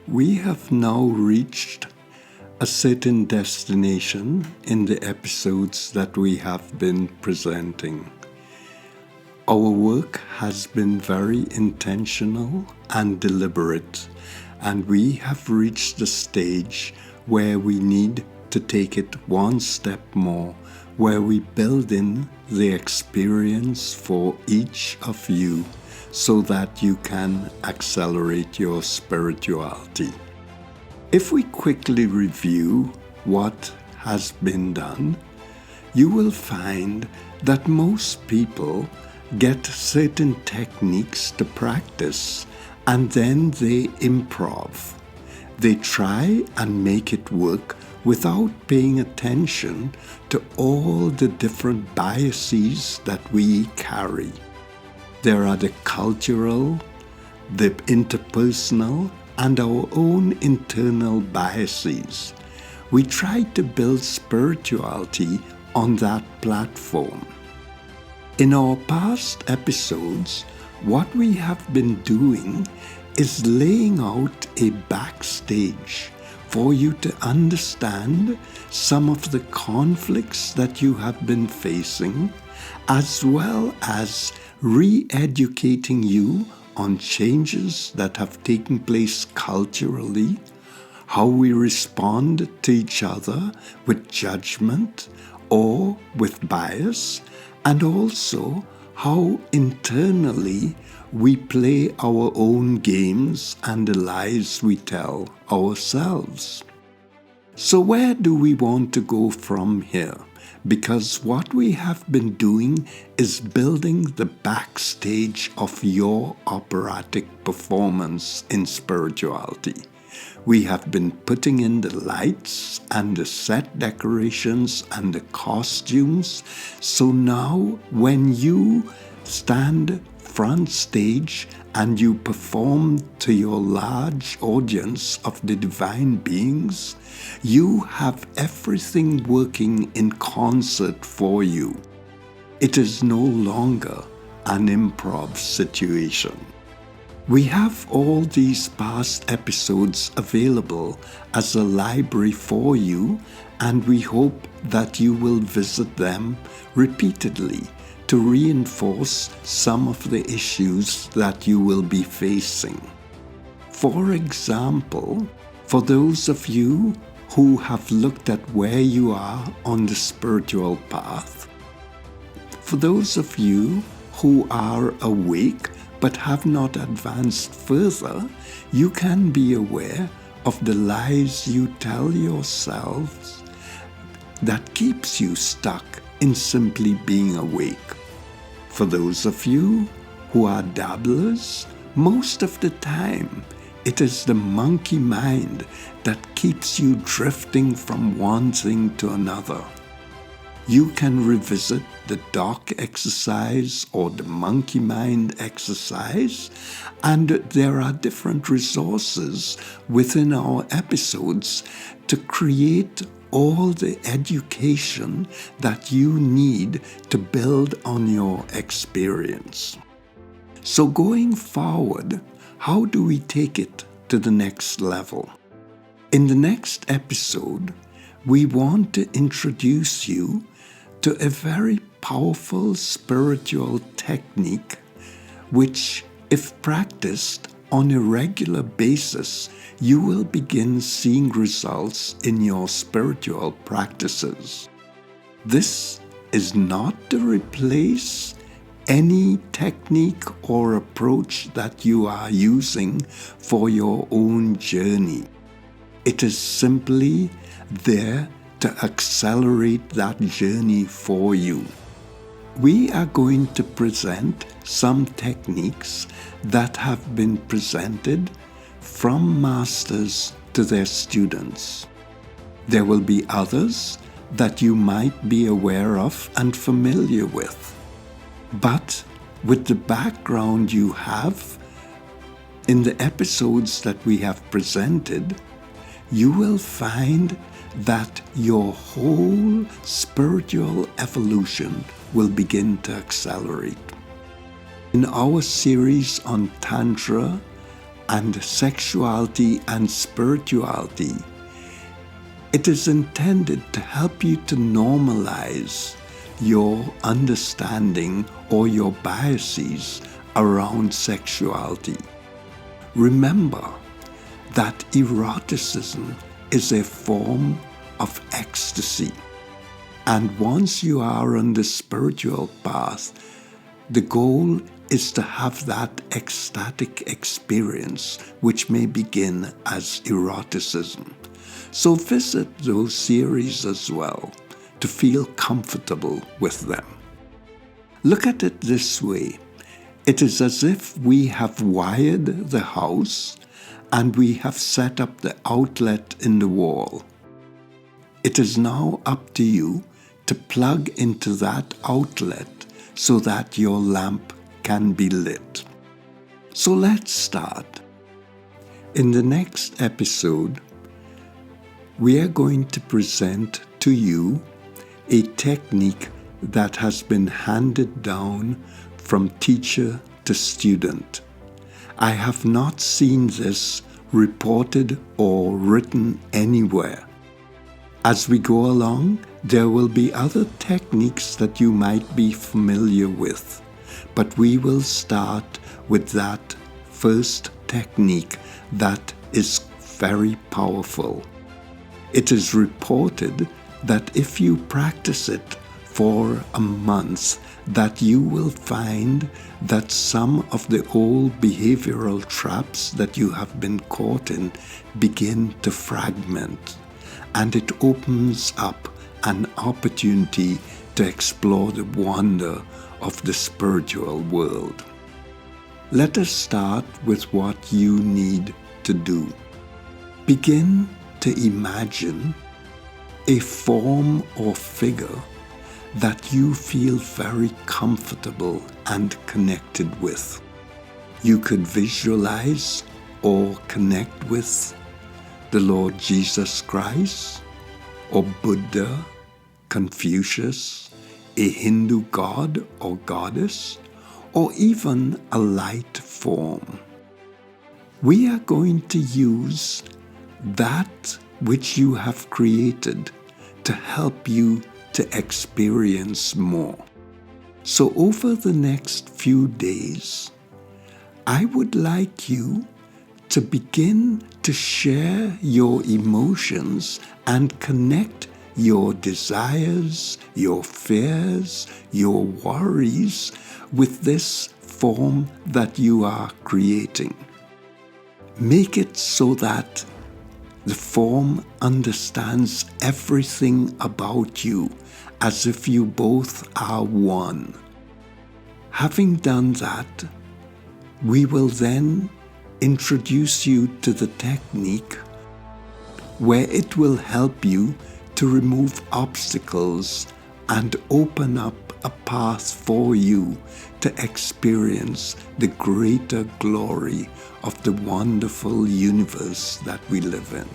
We have now reached a certain destination in the episodes that we have been presenting. Our work has been very intentional and deliberate, and we have reached the stage where we need to take it one step more, where we build in the experience for each of you so that you can accelerate your spirituality. If we quickly review what has been done, you will find that most people get certain techniques to practice and then they improv. They try and make it work without paying attention to all the different biases that we carry. There are the cultural, the interpersonal, and our own internal biases. We try to build spirituality on that platform. In our past episodes, what we have been doing is laying out a backstage for you to understand some of the conflicts that you have been facing, as well as re-educating you on changes that have taken place culturally, how we respond to each other with judgment or with bias, and also how internally we play our own games and the lies we tell ourselves. So where do we want to go from here? Because what we have been doing is building the backstage of your operatic performance in spirituality. We have been putting in the lights and the set decorations and the costumes. So now when you stand front stage and you perform to your large audience of the divine beings, you have everything working in concert for you. It is no longer an improv situation. We have all these past episodes available as a library for you, and we hope that you will visit them repeatedly to reinforce some of the issues that you will be facing. For example, for those of you who have looked at where you are on the spiritual path, for those of you who are awake but have not advanced further, you can be aware of the lies you tell yourselves that keeps you stuck in simply being awake. For those of you who are dabblers, most of the time it is the monkey mind that keeps you drifting from one thing to another. You can revisit the dog exercise or the monkey mind exercise, and there are different resources within our episodes to create all the education that you need to build on your experience. So going forward, how do we take it to the next level? In the next episode, we want to introduce you to a very powerful spiritual technique which, if practiced on a regular basis, you will begin seeing results in your spiritual practices. This is not to replace any technique or approach that you are using for your own journey. It is simply there to accelerate that journey for you. We are going to present some techniques that have been presented from masters to their students. There will be others that you might be aware of and familiar with. But with the background you have in the episodes that we have presented, you will find that your whole spiritual evolution will begin to accelerate. In our series on Tantra and sexuality and spirituality, it is intended to help you to normalize your understanding or your biases around sexuality. Remember that eroticism is a form of ecstasy. And once you are on the spiritual path, the goal is to have that ecstatic experience, which may begin as eroticism. So visit those series as well to feel comfortable with them. Look at it this way. It is as if we have wired the house and we have set up the outlet in the wall. It is now up to you to plug into that outlet so that your lamp can be lit. So let's start. In the next episode, we are going to present to you a technique that has been handed down from teacher to student. I have not seen this reported or written anywhere. As we go along, there will be other techniques that you might be familiar with, but we will start with that first technique that is very powerful. It is reported that if you practice it for a month, that you will find that some of the old behavioral traps that you have been caught in begin to fragment, and it opens up an opportunity to explore the wonder of the spiritual world. Let us start with what you need to do. Begin to imagine a form or figure that you feel very comfortable and connected with. You could visualize or connect with the Lord Jesus Christ, or Buddha, Confucius, a Hindu god or goddess, or even a light form. We are going to use that which you have created to help you to experience more. So over the next few days, I would like you to begin to share your emotions and connect your desires, your fears, your worries with this form that you are creating. Make it so that the form understands everything about you as if you both are one. Having done that, we will then introduce you to the technique where it will help you to remove obstacles and open up a path for you to experience the greater glory of the wonderful universe that we live in.